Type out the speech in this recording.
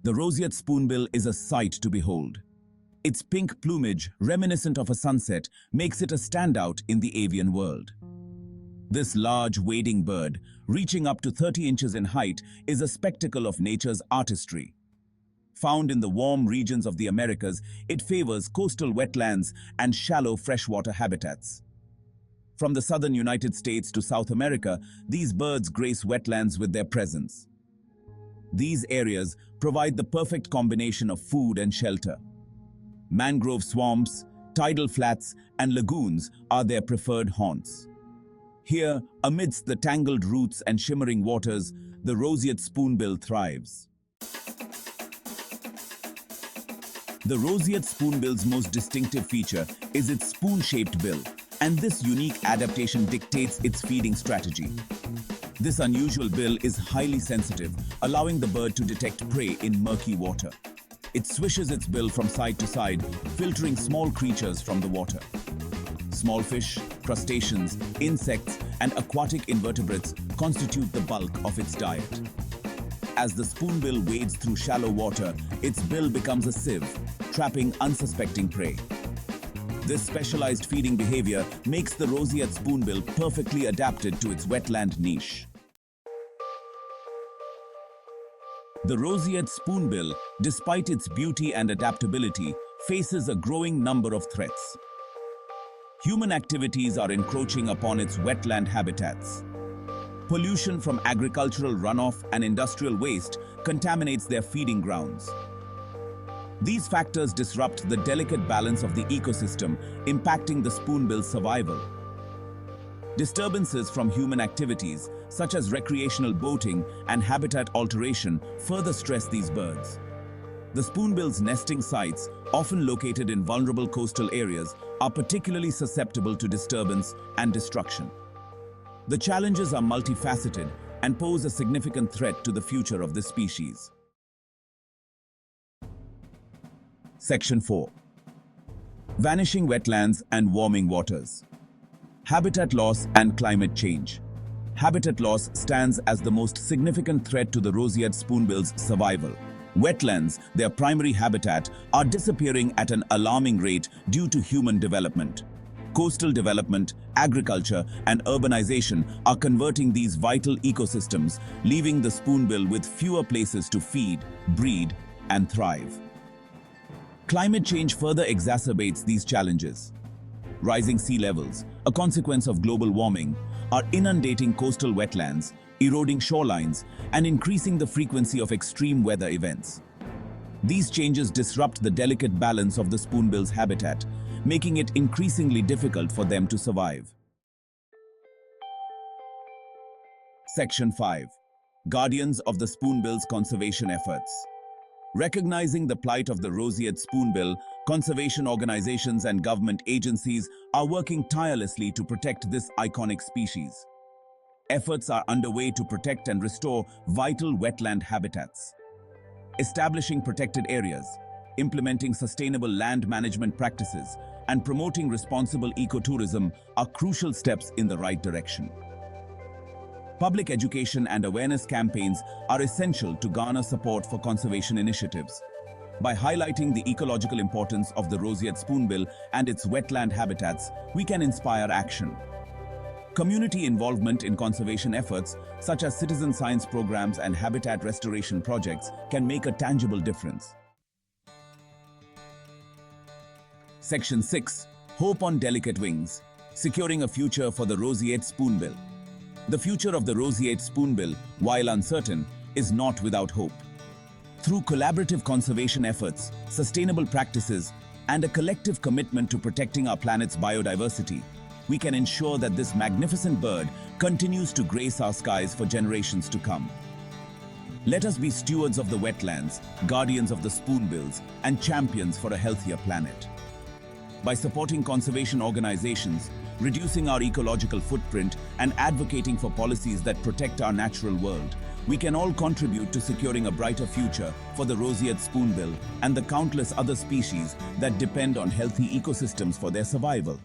The roseate spoonbill is a sight to behold. Its pink plumage, reminiscent of a sunset, makes it a standout in the avian world. This large wading bird, reaching up to 30 inches in height, is a spectacle of nature's artistry. Found in the warm regions of the Americas, it favors coastal wetlands and shallow freshwater habitats. From the southern United States to South America, these birds grace wetlands with their presence. These areas provide the perfect combination of food and shelter. Mangrove swamps, tidal flats, and lagoons are their preferred haunts. Here, amidst the tangled roots and shimmering waters, the roseate spoonbill thrives. The roseate spoonbill's most distinctive feature is its spoon-shaped bill, and this unique adaptation dictates its feeding strategy. This unusual bill is highly sensitive, allowing the bird to detect prey in murky water. It swishes its bill from side to side, filtering small creatures from the water. Small fish, crustaceans, insects, and aquatic invertebrates constitute the bulk of its diet. As the spoonbill wades through shallow water, its bill becomes a sieve, trapping unsuspecting prey. This specialized feeding behavior makes the roseate spoonbill perfectly adapted to its wetland niche. The roseate spoonbill, despite its beauty and adaptability, faces a growing number of threats. Human activities are encroaching upon its wetland habitats. Pollution from agricultural runoff and industrial waste contaminates their feeding grounds. These factors disrupt the delicate balance of the ecosystem, impacting the spoonbill's survival. Disturbances from human activities, such as recreational boating and habitat alteration, further stress these birds. The spoonbill's nesting sites, often located in vulnerable coastal areas, are particularly susceptible to disturbance and destruction. The challenges are multifaceted and pose a significant threat to the future of this species. Section 4. Vanishing wetlands and warming waters. Habitat loss and climate change. Habitat loss stands as the most significant threat to the roseate spoonbill's survival. Wetlands, their primary habitat, are disappearing at an alarming rate due to human development. Coastal development, agriculture, and urbanization are converting these vital ecosystems, leaving the spoonbill with fewer places to feed, breed, and thrive. Climate change further exacerbates these challenges. Rising sea levels, a consequence of global warming, are inundating coastal wetlands, eroding shorelines, and increasing the frequency of extreme weather events. These changes disrupt the delicate balance of the spoonbill's habitat, making it increasingly difficult for them to survive. Section 5. Guardians of the spoonbill's conservation efforts. Recognizing the plight of the roseate spoonbill, conservation organizations and government agencies are working tirelessly to protect this iconic species. Efforts are underway to protect and restore vital wetland habitats. Establishing protected areas, implementing sustainable land management practices, and promoting responsible ecotourism are crucial steps in the right direction. Public education and awareness campaigns are essential to garner support for conservation initiatives. By highlighting the ecological importance of the roseate spoonbill and its wetland habitats, we can inspire action. Community involvement in conservation efforts, such as citizen science programs and habitat restoration projects, can make a tangible difference. Section 6. Hope on Delicate Wings. Securing a future for the roseate spoonbill. The future of the roseate spoonbill, while uncertain, is not without hope. Through collaborative conservation efforts, sustainable practices, and a collective commitment to protecting our planet's biodiversity, we can ensure that this magnificent bird continues to grace our skies for generations to come. Let us be stewards of the wetlands, guardians of the spoonbills, and champions for a healthier planet. By supporting conservation organizations, reducing our ecological footprint, and advocating for policies that protect our natural world, we can all contribute to securing a brighter future for the roseate spoonbill and the countless other species that depend on healthy ecosystems for their survival.